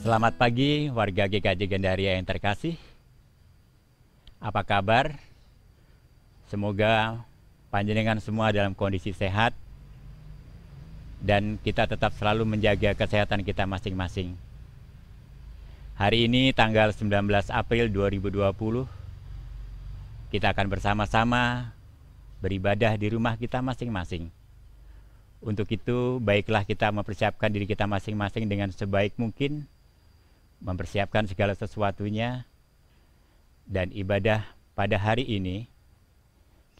Selamat pagi warga GKJ Gandaria yang terkasih. Apa kabar? Semoga panjenengan semua dalam kondisi sehat dan kita tetap selalu menjaga kesehatan kita masing-masing. Hari ini tanggal 19 April 2020, kita akan bersama-sama beribadah di rumah kita masing-masing. Untuk itu, baiklah kita mempersiapkan diri kita masing-masing dengan sebaik mungkin, mempersiapkan segala sesuatunya, dan ibadah pada hari ini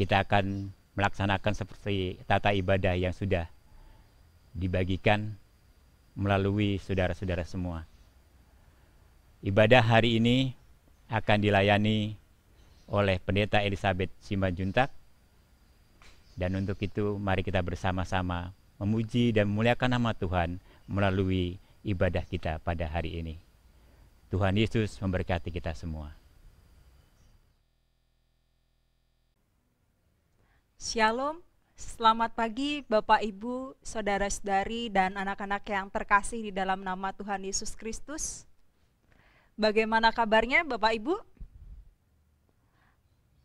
kita akan melaksanakan seperti tata ibadah yang sudah dibagikan melalui saudara-saudara semua. Ibadah hari ini akan dilayani oleh Pendeta Elizabeth Simanjuntak, dan untuk itu mari kita bersama-sama memuji dan memuliakan nama Tuhan melalui ibadah kita pada hari ini. Tuhan Yesus memberkati kita semua. Shalom, selamat pagi Bapak Ibu, Saudara-saudari dan anak-anak yang terkasih di dalam nama Tuhan Yesus Kristus. Bagaimana kabarnya Bapak Ibu?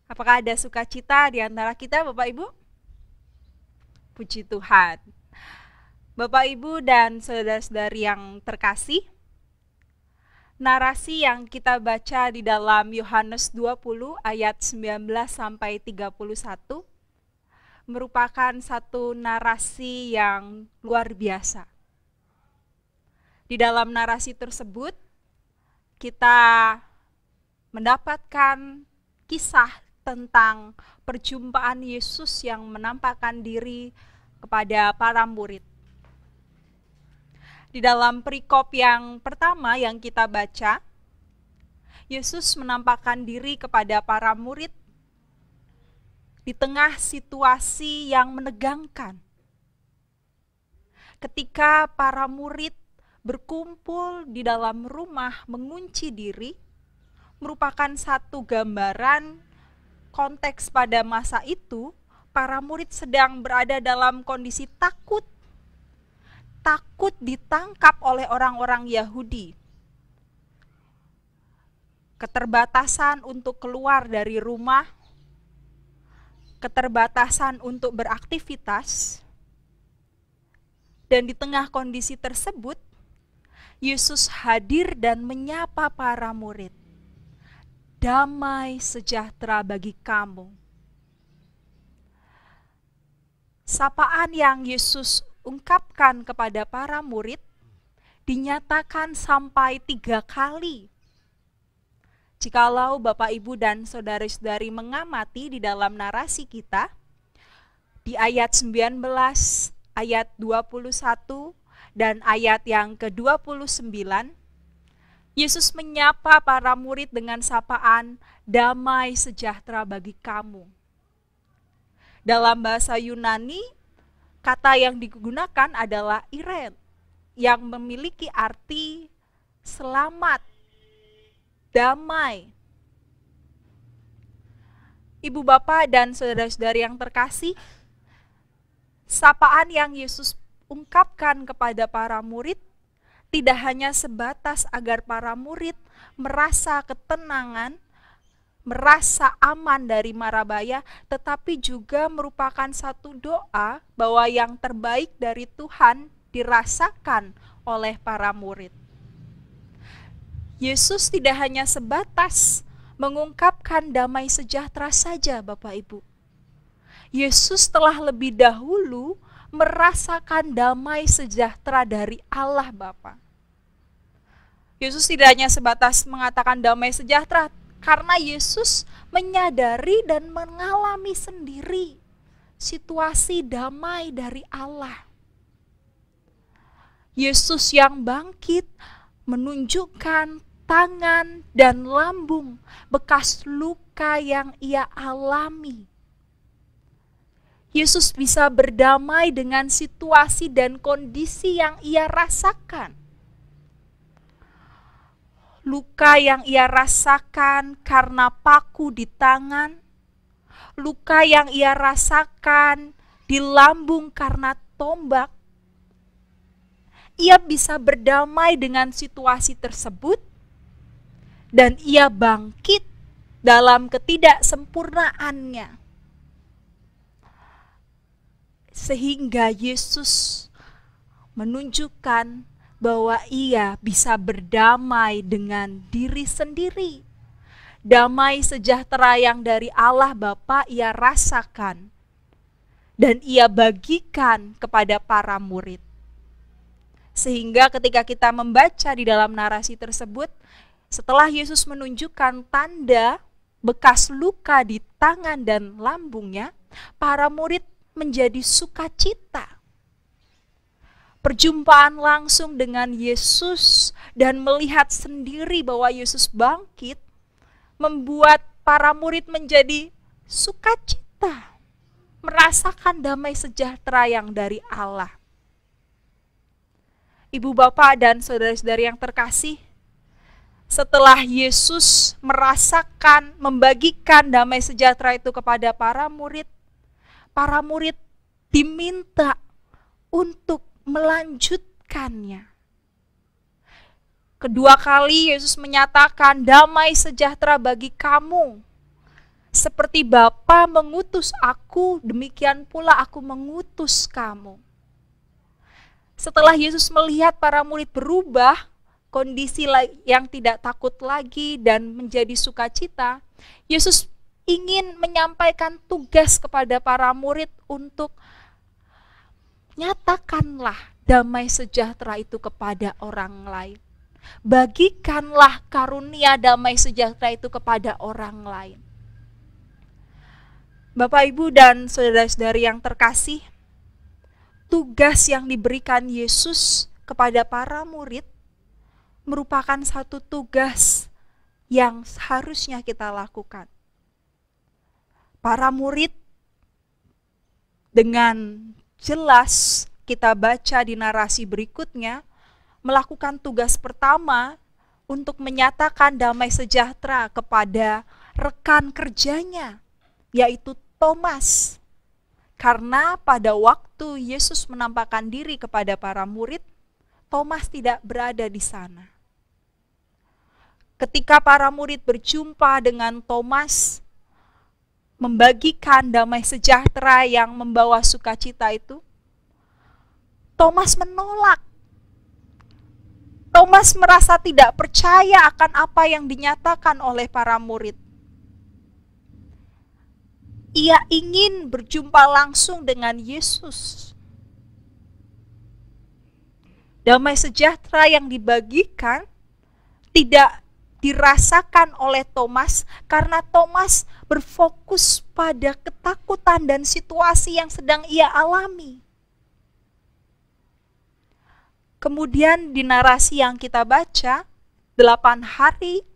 Apakah ada sukacita di antara kita Bapak Ibu? Puji Tuhan. Bapak Ibu dan saudara-saudari yang terkasih, narasi yang kita baca di dalam Yohanes 20 ayat 19 sampai 31 merupakan satu narasi yang luar biasa. Di dalam narasi tersebut kita mendapatkan kisah tentang perjumpaan Yesus yang menampakkan diri kepada para murid. Di dalam perikop yang pertama yang kita baca, Yesus menampakkan diri kepada para murid di tengah situasi yang menegangkan. Ketika para murid berkumpul di dalam rumah mengunci diri, merupakan satu gambaran konteks pada masa itu, para murid sedang berada dalam kondisi takut ditangkap oleh orang-orang Yahudi. Keterbatasan untuk keluar dari rumah, keterbatasan untuk beraktivitas, dan di tengah kondisi tersebut, Yesus hadir dan menyapa para murid. Damai sejahtera bagi kamu. Sapaan yang Yesus ungkapkan kepada para murid dinyatakan sampai 3 kali. Jikalau Bapak Ibu dan saudara-saudari mengamati di dalam narasi kita, di ayat 19, ayat 21, dan ayat yang ke-29, Yesus menyapa para murid dengan sapaan damai sejahtera bagi kamu. Dalam bahasa Yunani, kata yang digunakan adalah iren, yang memiliki arti selamat, damai. Ibu bapak dan saudara-saudari yang terkasih, sapaan yang Yesus ungkapkan kepada para murid tidak hanya sebatas agar para murid merasa ketenangan, merasa aman dari mara bahaya, tetapi juga merupakan satu doa bahwa yang terbaik dari Tuhan dirasakan oleh para murid. Yesus tidak hanya sebatas mengungkapkan damai sejahtera saja, Bapak Ibu. Yesus telah lebih dahulu merasakan damai sejahtera dari Allah Bapa. Yesus tidak hanya sebatas mengatakan damai sejahtera, karena Yesus menyadari dan mengalami sendiri situasi damai dari Allah. Yesus yang bangkit menunjukkan tangan dan lambung bekas luka yang ia alami. Yesus bisa berdamai dengan situasi dan kondisi yang ia rasakan. Luka yang ia rasakan karena paku di tangan, luka yang ia rasakan di lambung karena tombak, ia bisa berdamai dengan situasi tersebut dan ia bangkit dalam ketidaksempurnaannya. Sehingga Yesus menunjukkan bahwa ia bisa berdamai dengan diri sendiri. Damai sejahtera yang dari Allah Bapa ia rasakan dan ia bagikan kepada para murid. Sehingga ketika kita membaca di dalam narasi tersebut, setelah Yesus menunjukkan tanda bekas luka di tangan dan lambungnya, para murid menjadi sukacita. Perjumpaan langsung dengan Yesus dan melihat sendiri bahwa Yesus bangkit membuat para murid menjadi sukacita, merasakan damai sejahtera yang dari Allah. Ibu bapak dan saudara-saudari yang terkasih, setelah Yesus merasakan, membagikan damai sejahtera itu kepada para murid diminta untuk melanjutkannya. Kedua kali Yesus menyatakan, damai sejahtera bagi kamu. Seperti Bapa mengutus aku, demikian pula aku mengutus kamu. Setelah Yesus melihat para murid berubah, kondisi yang tidak takut lagi dan menjadi sukacita, Yesus ingin menyampaikan tugas kepada para murid untuk nyatakanlah damai sejahtera itu kepada orang lain. Bagikanlah karunia damai sejahtera itu kepada orang lain. Bapak, Ibu, dan saudara-saudari yang terkasih, tugas yang diberikan Yesus kepada para murid merupakan satu tugas yang seharusnya kita lakukan. Para murid dengan jelas kita baca di narasi berikutnya melakukan tugas pertama untuk menyatakan damai sejahtera kepada rekan kerjanya, yaitu Thomas. Karena pada waktu Yesus menampakkan diri kepada para murid, Thomas tidak berada di sana. Ketika para murid berjumpa dengan Thomas, membagikan damai sejahtera yang membawa sukacita itu, Thomas menolak. Thomas merasa tidak percaya akan apa yang dinyatakan oleh para murid. Ia ingin berjumpa langsung dengan Yesus. Damai sejahtera yang dibagikan tidak dirasakan oleh Thomas karena Thomas berfokus pada ketakutan dan situasi yang sedang ia alami. Kemudian di narasi yang kita baca, 8 hari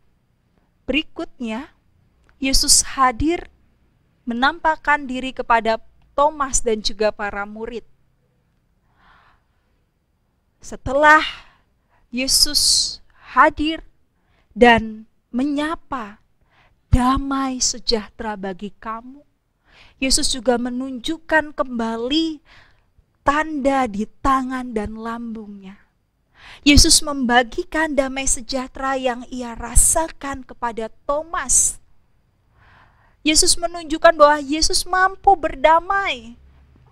berikutnya, Yesus hadir menampakkan diri kepada Thomas dan juga para murid. Setelah Yesus hadir dan menyapa, damai sejahtera bagi kamu, Yesus juga menunjukkan kembali tanda di tangan dan lambungnya. Yesus membagikan damai sejahtera yang ia rasakan kepada Thomas. Yesus menunjukkan bahwa Yesus mampu berdamai.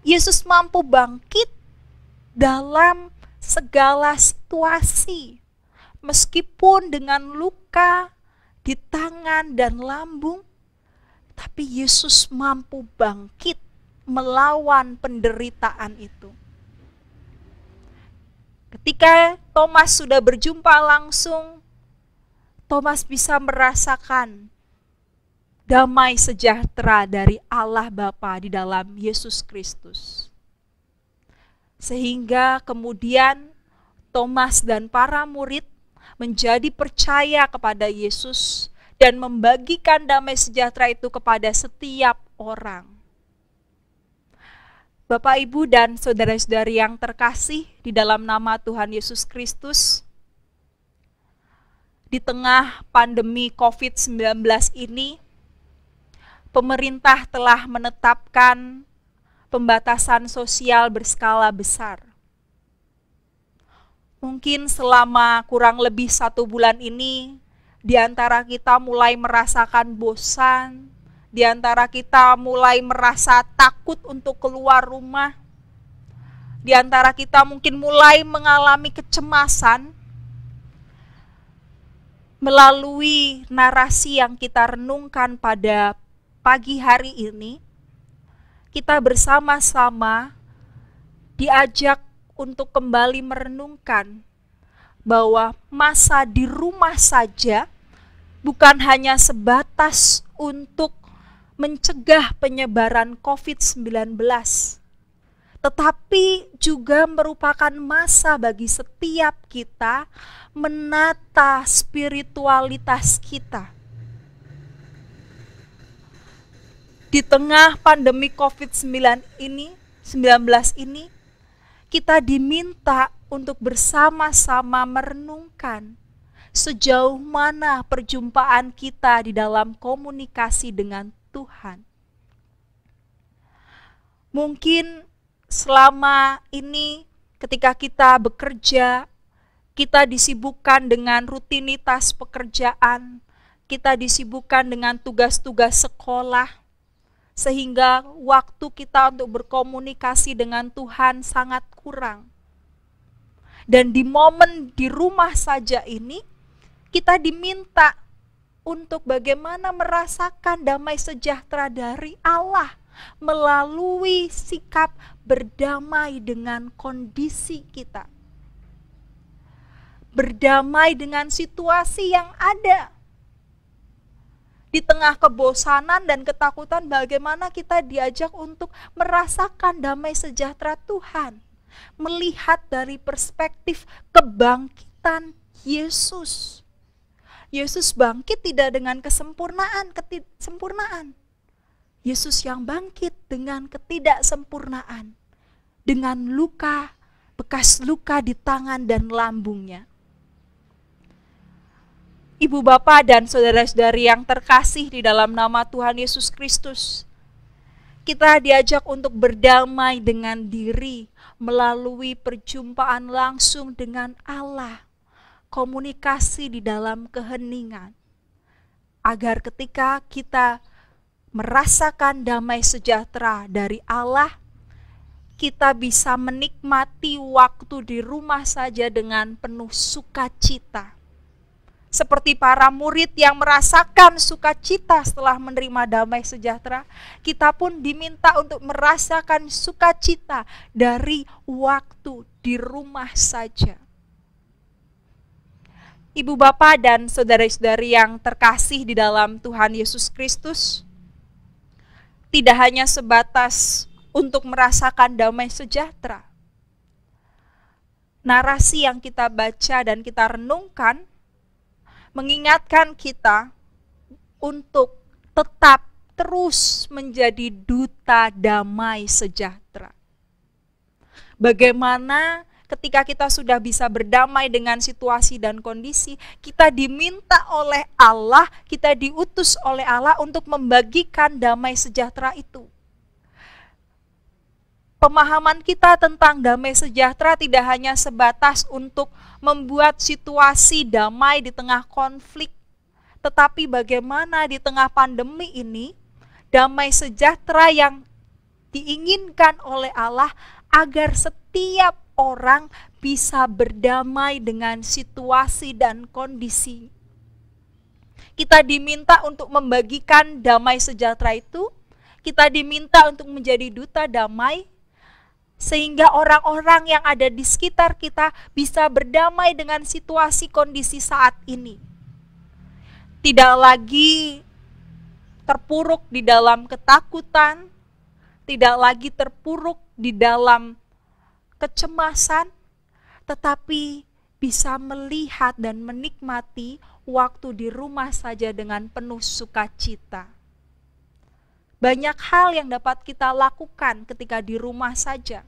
Yesus mampu bangkit dalam segala situasi. Meskipun dengan luka di tangan dan lambung, tapi Yesus mampu bangkit melawan penderitaan itu. Ketika Thomas sudah berjumpa langsung, Thomas bisa merasakan damai sejahtera dari Allah Bapa di dalam Yesus Kristus. Sehingga kemudian Thomas dan para murid menjadi percaya kepada Yesus dan membagikan damai sejahtera itu kepada setiap orang. Bapak, Ibu, dan saudara-saudari yang terkasih di dalam nama Tuhan Yesus Kristus, di tengah pandemi COVID-19 ini, pemerintah telah menetapkan pembatasan sosial berskala besar. Mungkin selama kurang lebih 1 bulan ini, di antara kita mulai merasakan bosan, di antara kita mulai merasa takut untuk keluar rumah, di antara kita mungkin mulai mengalami kecemasan melalui narasi yang kita renungkan pada pagi hari ini. Kita bersama-sama diajak untuk kembali merenungkan bahwa masa di rumah saja bukan hanya sebatas untuk mencegah penyebaran COVID-19, tetapi juga merupakan masa bagi setiap kita menata spiritualitas kita. Di tengah pandemi COVID-19 ini, kita diminta untuk bersama-sama merenungkan sejauh mana perjumpaan kita di dalam komunikasi dengan Tuhan. Mungkin selama ini ketika kita bekerja, kita disibukkan dengan rutinitas pekerjaan, kita disibukkan dengan tugas-tugas sekolah, sehingga waktu kita untuk berkomunikasi dengan Tuhan sangat kurang. Dan di momen di rumah saja ini, kita diminta untuk bagaimana merasakan damai sejahtera dari Allah melalui sikap berdamai dengan kondisi kita. Berdamai dengan situasi yang ada. Di tengah kebosanan dan ketakutan, bagaimana kita diajak untuk merasakan damai sejahtera Tuhan. Melihat dari perspektif kebangkitan Yesus. Yesus bangkit tidak dengan kesempurnaan. Yesus yang bangkit dengan ketidaksempurnaan. Dengan luka, bekas luka di tangan dan lambungnya. Ibu bapak dan saudara-saudari yang terkasih di dalam nama Tuhan Yesus Kristus, kita diajak untuk berdamai dengan diri melalui perjumpaan langsung dengan Allah, komunikasi di dalam keheningan, agar ketika kita merasakan damai sejahtera dari Allah, kita bisa menikmati waktu di rumah saja dengan penuh sukacita. Seperti para murid yang merasakan sukacita setelah menerima damai sejahtera, kita pun diminta untuk merasakan sukacita dari waktu di rumah saja. Ibu bapak dan saudara-saudari yang terkasih di dalam Tuhan Yesus Kristus, tidak hanya sebatas untuk merasakan damai sejahtera. Narasi yang kita baca dan kita renungkan mengingatkan kita untuk tetap terus menjadi duta damai sejahtera. Bagaimana ketika kita sudah bisa berdamai dengan situasi dan kondisi, kita diminta oleh Allah, kita diutus oleh Allah untuk membagikan damai sejahtera itu. Pemahaman kita tentang damai sejahtera tidak hanya sebatas untuk membuat situasi damai di tengah konflik, tetapi bagaimana di tengah pandemi ini, damai sejahtera yang diinginkan oleh Allah agar setiap orang bisa berdamai dengan situasi dan kondisi. Kita diminta untuk membagikan damai sejahtera itu, kita diminta untuk menjadi duta damai, sehingga orang-orang yang ada di sekitar kita bisa berdamai dengan situasi kondisi saat ini. Tidak lagi terpuruk di dalam ketakutan, tidak lagi terpuruk di dalam kecemasan, tetapi bisa melihat dan menikmati waktu di rumah saja dengan penuh sukacita. Banyak hal yang dapat kita lakukan ketika di rumah saja.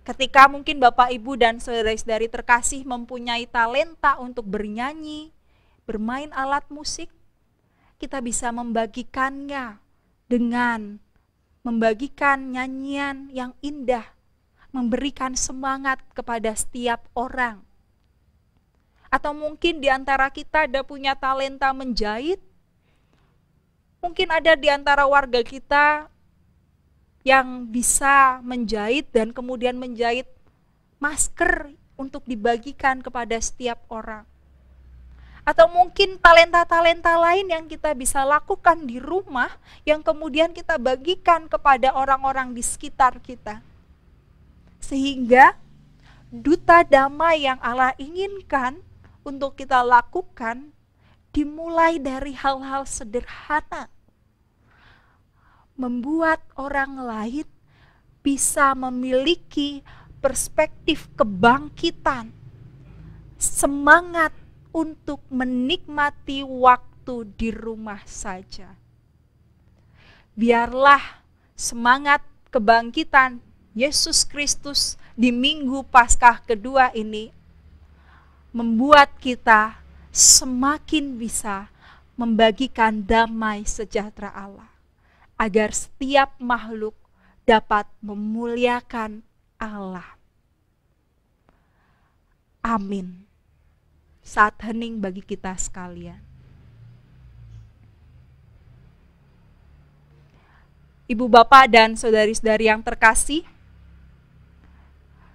Ketika mungkin Bapak, Ibu, dan saudara-saudari terkasih mempunyai talenta untuk bernyanyi, bermain alat musik, kita bisa membagikannya dengan membagikan nyanyian yang indah, memberikan semangat kepada setiap orang. Atau mungkin di antara kita ada punya talenta menjahit. Mungkin ada di antara warga kita yang bisa menjahit dan kemudian menjahit masker untuk dibagikan kepada setiap orang. Atau mungkin talenta-talenta lain yang kita bisa lakukan di rumah yang kemudian kita bagikan kepada orang-orang di sekitar kita. Sehingga duta damai yang Allah inginkan untuk kita lakukan dimulai dari hal-hal sederhana. Membuat orang lain bisa memiliki perspektif kebangkitan, semangat untuk menikmati waktu di rumah saja. Biarlah semangat kebangkitan Yesus Kristus di Minggu Paskah kedua ini membuat kita semakin bisa membagikan damai sejahtera Allah, agar setiap makhluk dapat memuliakan Allah. Amin. Saat hening bagi kita sekalian. Ibu bapak dan saudari-saudari yang terkasih,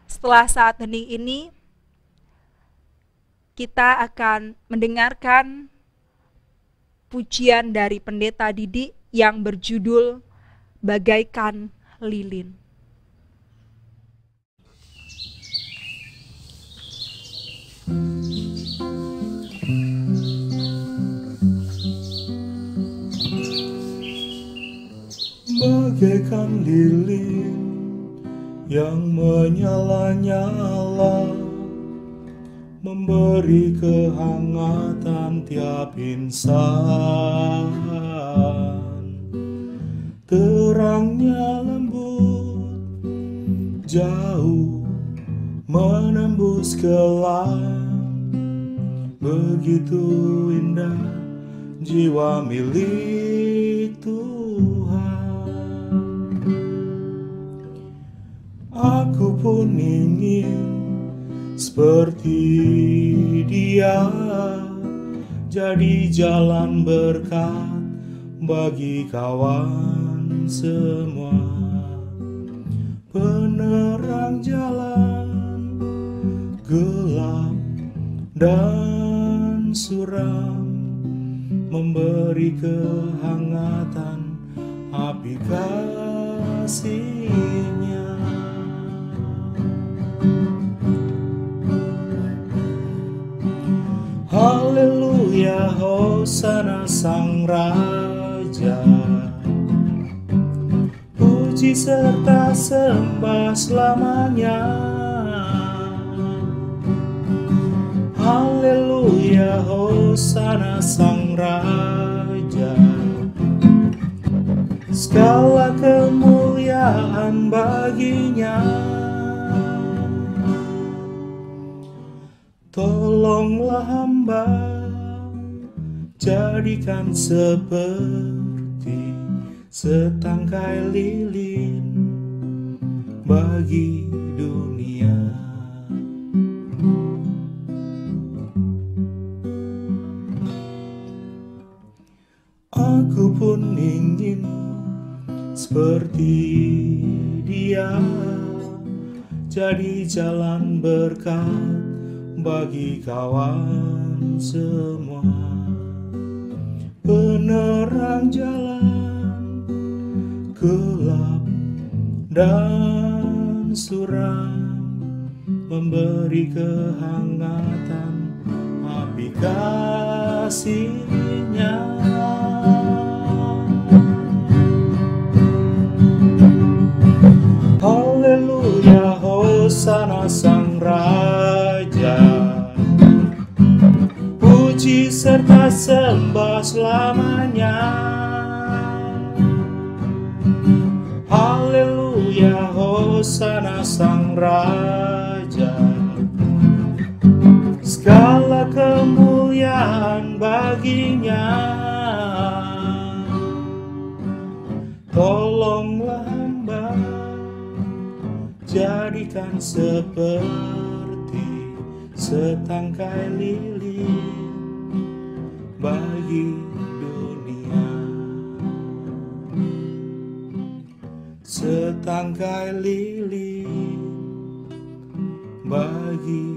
setelah saat hening ini kita akan mendengarkan pujian dari Pendeta Didi yang berjudul Bagaikan Lilin. Bagaikan lilin yang menyala-nyala, memberi kehangatan tiap insan. Terangnya lembut, jauh menembus kelam, begitu indah jiwa milik Tuhan. Aku pun ingin seperti Dia, jadi jalan berkat bagi kawan semua, penerang jalan gelap dan suram, memberi kehangatan api kasih-Nya. Haleluya, hosana sang Raja, puji serta sembah selamanya. Haleluya, hosana sang Raja, segala kemuliaan baginya. Tolonglah hamba, jadikan seperti setangkai lilin bagi dunia. Aku pun ingin seperti Dia, jadi jalan berkat bagi kawan semua, penerang jalan gelap dan suram, memberi kehangatan api kasih-Nya. Haleluya, hosana sang Raja, puji serta sembah selamanya. Haleluya, hosana sang Raja, segala kemuliaan baginya. Tolonglah hamba, jadikan seperti setangkai lilin bagi dunia. Setangkai lilin bagi